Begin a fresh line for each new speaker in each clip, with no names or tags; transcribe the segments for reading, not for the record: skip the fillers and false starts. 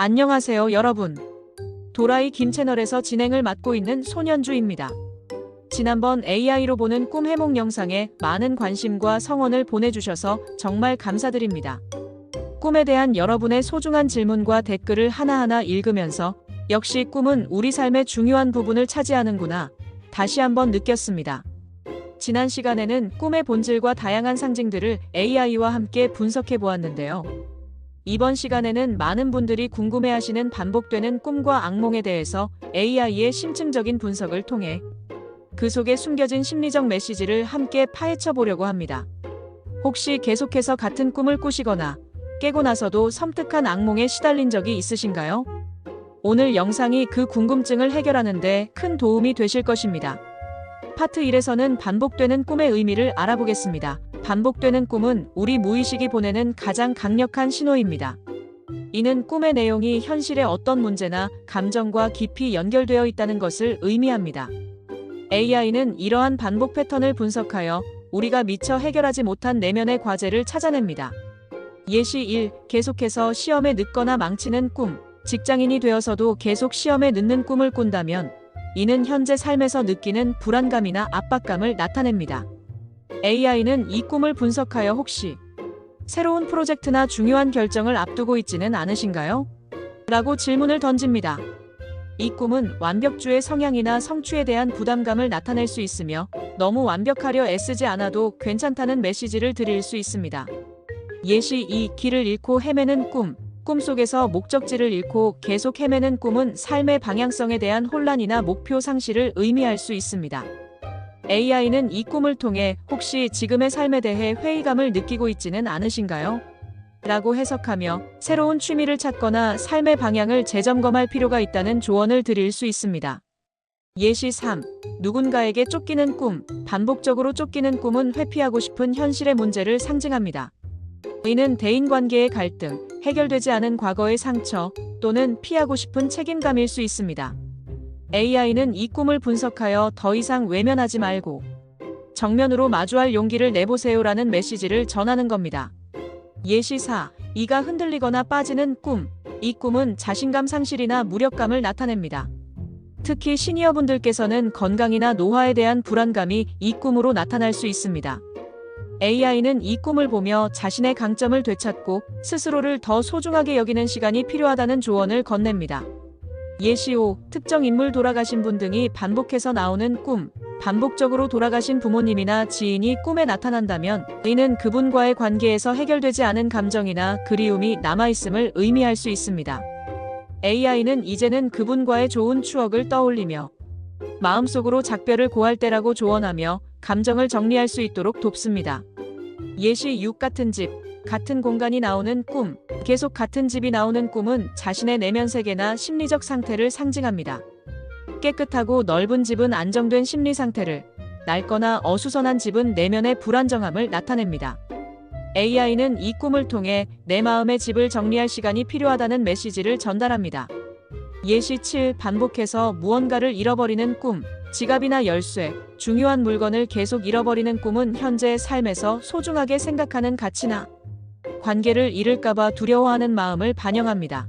안녕하세요, 여러분. 도라이 김 채널에서 진행을 맡고 있는 손현주입니다. 지난번 AI로 보는 꿈 해몽 영상에 많은 관심과 성원을 보내주셔서 정말 감사드립니다. 꿈에 대한 여러분의 소중한 질문과 댓글을 하나하나 읽으면서 역시 꿈은 우리 삶의 중요한 부분을 차지하는구나 다시 한번 느꼈습니다. 지난 시간에는 꿈의 본질과 다양한 상징들을 AI와 함께 분석해 보았는데요. 이번 시간에는 많은 분들이 궁금해하시는 반복되는 꿈과 악몽에 대해서 AI의 심층적인 분석을 통해 그 속에 숨겨진 심리적 메시지를 함께 파헤쳐 보려고 합니다. 혹시 계속해서 같은 꿈을 꾸시거나 깨고 나서도 섬뜩한 악몽에 시달린 적이 있으신가요? 오늘 영상이 그 궁금증을 해결하는 데 큰 도움이 되실 것입니다. 파트 1에서는 반복되는 꿈의 의미를 알아보겠습니다. 반복되는 꿈은 우리 무의식이 보내는 가장 강력한 신호입니다. 이는 꿈의 내용이 현실의 어떤 문제나 감정과 깊이 연결되어 있다는 것을 의미합니다. AI는 이러한 반복 패턴을 분석하여 우리가 미처 해결하지 못한 내면의 과제를 찾아냅니다. 예시 1. 계속해서 시험에 늦거나 망치는 꿈. 직장인이 되어서도 계속 시험에 늦는 꿈을 꾼다면 이는 현재 삶에서 느끼는 불안감이나 압박감을 나타냅니다. AI는 이 꿈을 분석하여 혹시 새로운 프로젝트나 중요한 결정을 앞두고 있지는 않으신가요? 라고 질문을 던집니다. 이 꿈은 완벽주의 성향이나 성취에 대한 부담감을 나타낼 수 있으며 너무 완벽하려 애쓰지 않아도 괜찮다는 메시지를 드릴 수 있습니다. 예시 2. 길을 잃고 헤매는 꿈. 꿈속에서 목적지를 잃고 계속 헤매는 꿈은 삶의 방향성에 대한 혼란이나 목표 상실을 의미할 수 있습니다. AI는 이 꿈을 통해 혹시 지금의 삶에 대해 회의감을 느끼고 있지는 않으신가요? 라고 해석하며 새로운 취미를 찾거나 삶의 방향을 재점검할 필요가 있다는 조언을 드릴 수 있습니다. 예시 3. 누군가에게 쫓기는 꿈. 반복적으로 쫓기는 꿈은 회피하고 싶은 현실의 문제를 상징합니다. 이는 대인관계의 갈등, 해결되지 않은 과거의 상처 또는 피하고 싶은 책임감일 수 있습니다. AI는 이 꿈을 분석하여 더 이상 외면하지 말고 정면으로 마주할 용기를 내보세요라는 메시지를 전하는 겁니다. 예시 4. 이가 흔들리거나 빠지는 꿈. 이 꿈은 자신감 상실이나 무력감을 나타냅니다. 특히 시니어분들께서는 건강이나 노화에 대한 불안감이 이 꿈으로 나타날 수 있습니다. AI는 이 꿈을 보며 자신의 강점을 되찾고 스스로를 더 소중하게 여기는 시간이 필요하다는 조언을 건넵니다. 예시 5. 특정 인물 돌아가신 분 등이 반복해서 나오는 꿈. 반복적으로 돌아가신 부모님이나 지인이 꿈에 나타난다면 이는 그분과의 관계에서 해결되지 않은 감정이나 그리움이 남아있음을 의미할 수 있습니다. AI는 이제는 그분과의 좋은 추억을 떠올리며 마음속으로 작별을 고할 때라고 조언하며 감정을 정리할 수 있도록 돕습니다. 예시 6. 같은 집, 같은 공간이 나오는 꿈. 계속 같은 집이 나오는 꿈은 자신의 내면 세계나 심리적 상태를 상징합니다. 깨끗하고 넓은 집은 안정된 심리 상태를, 낡거나 어수선한 집은 내면의 불안정함을 나타냅니다. AI는 이 꿈을 통해 내 마음의 집을 정리할 시간이 필요하다는 메시지를 전달합니다. 예시 7. 반복해서 무언가를 잃어버리는 꿈. 지갑이나 열쇠, 중요한 물건을 계속 잃어버리는 꿈은 현재의 삶에서 소중하게 생각하는 가치나 관계를 잃을까봐 두려워하는 마음을 반영합니다.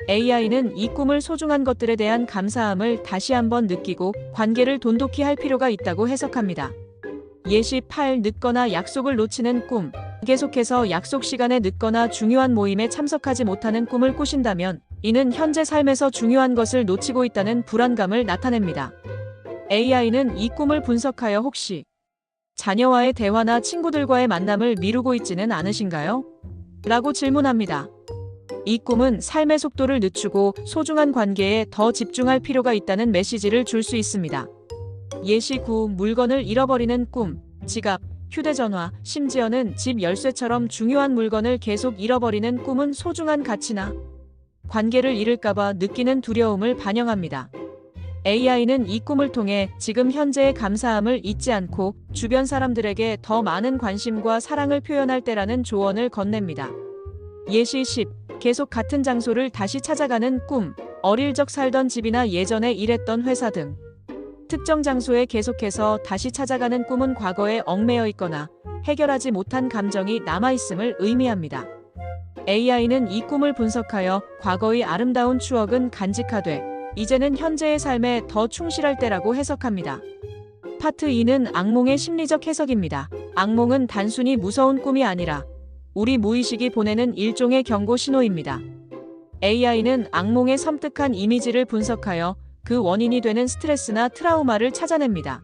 AI는 이 꿈을 소중한 것들에 대한 감사함을 다시 한번 느끼고 관계를 돈독히 할 필요가 있다고 해석합니다. 예시 8. 늦거나 약속을 놓치는 꿈. 계속해서 약속 시간에 늦거나 중요한 모임에 참석하지 못하는 꿈을 꾸신다면 이는 현재 삶에서 중요한 것을 놓치고 있다는 불안감을 나타냅니다. AI는 이 꿈을 분석하여 혹시 자녀와의 대화나 친구들과의 만남을 미루고 있지는 않으신가요? 라고 질문합니다. 이 꿈은 삶의 속도를 늦추고 소중한 관계에 더 집중할 필요가 있다는 메시지를 줄 수 있습니다. 예시 9. 물건을 잃어버리는 꿈. 지갑, 휴대전화, 심지어는 집 열쇠처럼 중요한 물건을 계속 잃어버리는 꿈은 소중한 가치나 관계를 잃을까봐 느끼는 두려움을 반영합니다. AI는 이 꿈을 통해 지금 현재의 감사함을 잊지 않고 주변 사람들에게 더 많은 관심과 사랑을 표현할 때라는 조언을 건넵니다. 예시 10. 계속 같은 장소를 다시 찾아가는 꿈. 어릴 적 살던 집이나 예전에 일했던 회사 등 특정 장소에 계속해서 다시 찾아가는 꿈은 과거에 얽매여 있거나 해결하지 못한 감정이 남아있음을 의미합니다. AI는 이 꿈을 분석하여 과거의 아름다운 추억은 간직하되 이제는 현재의 삶에 더 충실할 때라고 해석합니다. 파트 2는 악몽의 심리적 해석입니다. 악몽은 단순히 무서운 꿈이 아니라 우리 무의식이 보내는 일종의 경고 신호입니다. AI는 악몽의 섬뜩한 이미지를 분석하여 그 원인이 되는 스트레스나 트라우마를 찾아냅니다.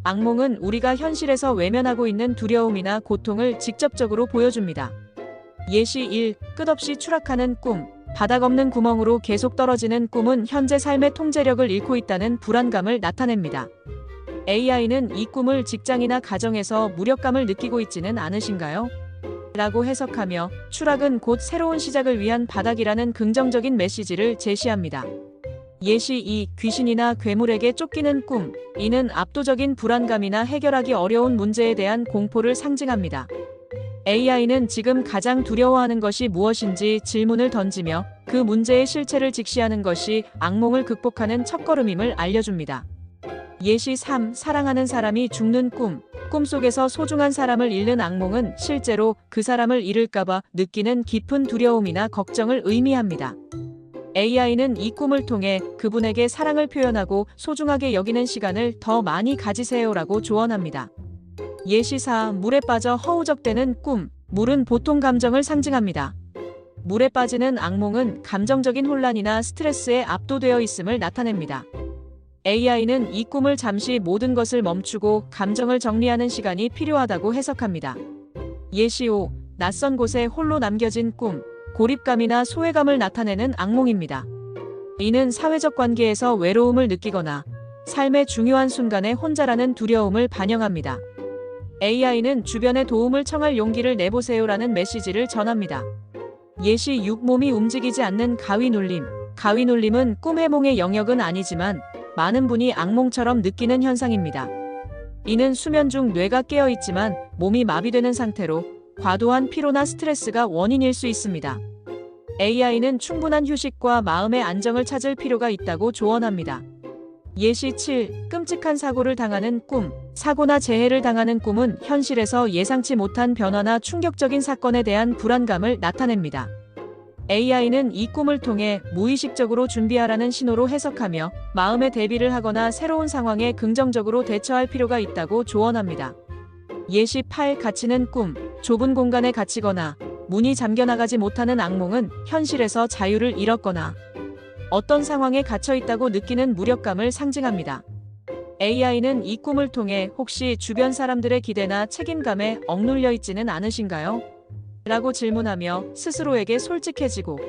악몽은 우리가 현실에서 외면하고 있는 두려움이나 고통을 직접적으로 보여줍니다. 예시 1. 끝없이 추락하는 꿈. 바닥 없는 구멍으로 계속 떨어지는 꿈은 현재 삶의 통제력을 잃고 있다는 불안감을 나타냅니다. AI는 이 꿈을 직장이나 가정에서 무력감을 느끼고 있지는 않으신가요? 라고 해석하며 추락은 곧 새로운 시작을 위한 바닥이라는 긍정적인 메시지를 제시합니다. 예시 2. 귀신이나 괴물에게 쫓기는 꿈. 이는 압도적인 불안감이나 해결하기 어려운 문제에 대한 공포를 상징합니다. AI는 지금 가장 두려워하는 것이 무엇인지 질문을 던지며 그 문제의 실체를 직시하는 것이 악몽을 극복하는 첫걸음임을 알려줍니다. 예시 3. 사랑하는 사람이 죽는 꿈. 꿈속에서 소중한 사람을 잃는 악몽은 실제로 그 사람을 잃을까봐 느끼는 깊은 두려움이나 걱정을 의미합니다. AI는 이 꿈을 통해 그분에게 사랑을 표현하고 소중하게 여기는 시간을 더 많이 가지세요라고 조언합니다. 예시 4. 물에 빠져 허우적대는 꿈. 물은 보통 감정을 상징합니다. 물에 빠지는 악몽은 감정적인 혼란이나 스트레스에 압도되어 있음을 나타냅니다. AI는 이 꿈을 잠시 모든 것을 멈추고 감정을 정리하는 시간이 필요하다고 해석합니다. 예시 5. 낯선 곳에 홀로 남겨진 꿈. 고립감이나 소외감을 나타내는 악몽입니다. 이는 사회적 관계에서 외로움을 느끼거나 삶의 중요한 순간에 혼자라는 두려움을 반영합니다. AI는 주변에 도움을 청할 용기를 내보세요라는 메시지를 전합니다. 예시 6. 몸이 움직이지 않는 가위 눌림. 가위 눌림은 꿈 해몽의 영역은 아니지만 많은 분이 악몽처럼 느끼는 현상입니다. 이는 수면 중 뇌가 깨어 있지만 몸이 마비되는 상태로 과도한 피로나 스트레스가 원인일 수 있습니다. AI는 충분한 휴식과 마음의 안정을 찾을 필요가 있다고 조언합니다. 예시 7. 끔찍한 사고를 당하는 꿈. 사고나 재해를 당하는 꿈은 현실에서 예상치 못한 변화나 충격적인 사건에 대한 불안감을 나타냅니다. AI는 이 꿈을 통해 무의식적으로 준비하라는 신호로 해석하며 마음의 대비를 하거나 새로운 상황에 긍정적으로 대처할 필요가 있다고 조언합니다. 예시 8. 갇히는 꿈. 좁은 공간에 갇히거나 문이 잠겨나가지 못하는 악몽은 현실에서 자유를 잃었거나 어떤 상황에 갇혀 있다고 느끼는 무력감을 상징합니다. AI는 이 꿈을 통해 혹시 주변 사람들의 기대나 책임감에 억눌려 있지는 않으신가요? 라고 질문하며 스스로에게 솔직해지고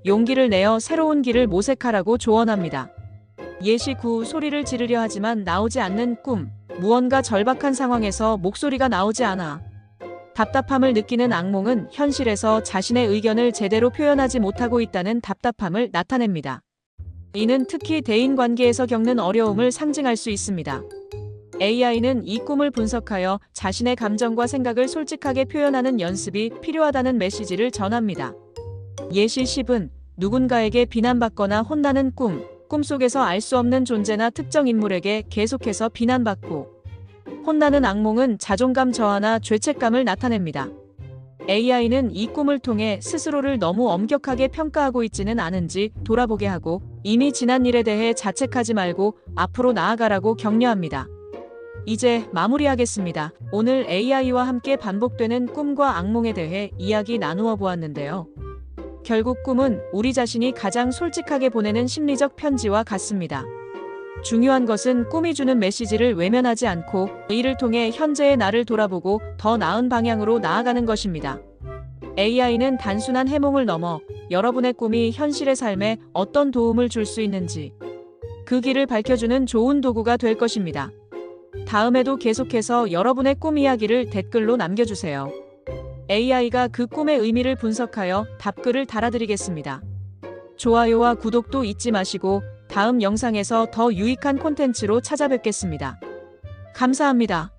용기를 내어 새로운 길을 모색하라고 조언합니다. 예시 9. 소리를 지르려 하지만 나오지 않는 꿈. 무언가 절박한 상황에서 목소리가 나오지 않아 답답함을 느끼는 악몽은 현실에서 자신의 의견을 제대로 표현하지 못하고 있다는 답답함을 나타냅니다. 이는 특히 대인관계에서 겪는 어려움을 상징할 수 있습니다. AI는 이 꿈을 분석하여 자신의 감정과 생각을 솔직하게 표현하는 연습이 필요하다는 메시지를 전합니다. 예시 10은 누군가에게 비난받거나 혼나는 꿈. 꿈속에서 알 수 없는 존재나 특정 인물에게 계속해서 비난받고 혼나는 악몽은 자존감 저하나 죄책감을 나타냅니다. AI는 이 꿈을 통해 스스로를 너무 엄격하게 평가하고 있지는 않은지 돌아보게 하고 이미 지난 일에 대해 자책하지 말고 앞으로 나아가라고 격려합니다. 이제 마무리하겠습니다. 오늘 AI와 함께 반복되는 꿈과 악몽에 대해 이야기 나누어 보았는데요. 결국 꿈은 우리 자신이 가장 솔직하게 보내는 심리적 편지와 같습니다. 중요한 것은 꿈이 주는 메시지를 외면하지 않고 이를 통해 현재의 나를 돌아보고 더 나은 방향으로 나아가는 것입니다. AI는 단순한 해몽을 넘어 여러분의 꿈이 현실의 삶에 어떤 도움을 줄 수 있는지 그 길을 밝혀주는 좋은 도구가 될 것입니다. 다음에도 계속해서 여러분의 꿈 이야기를 댓글로 남겨주세요. AI가 그 꿈의 의미를 분석하여 답글을 달아드리겠습니다. 좋아요와 구독도 잊지 마시고 다음 영상에서 더 유익한 콘텐츠로 찾아뵙겠습니다. 감사합니다.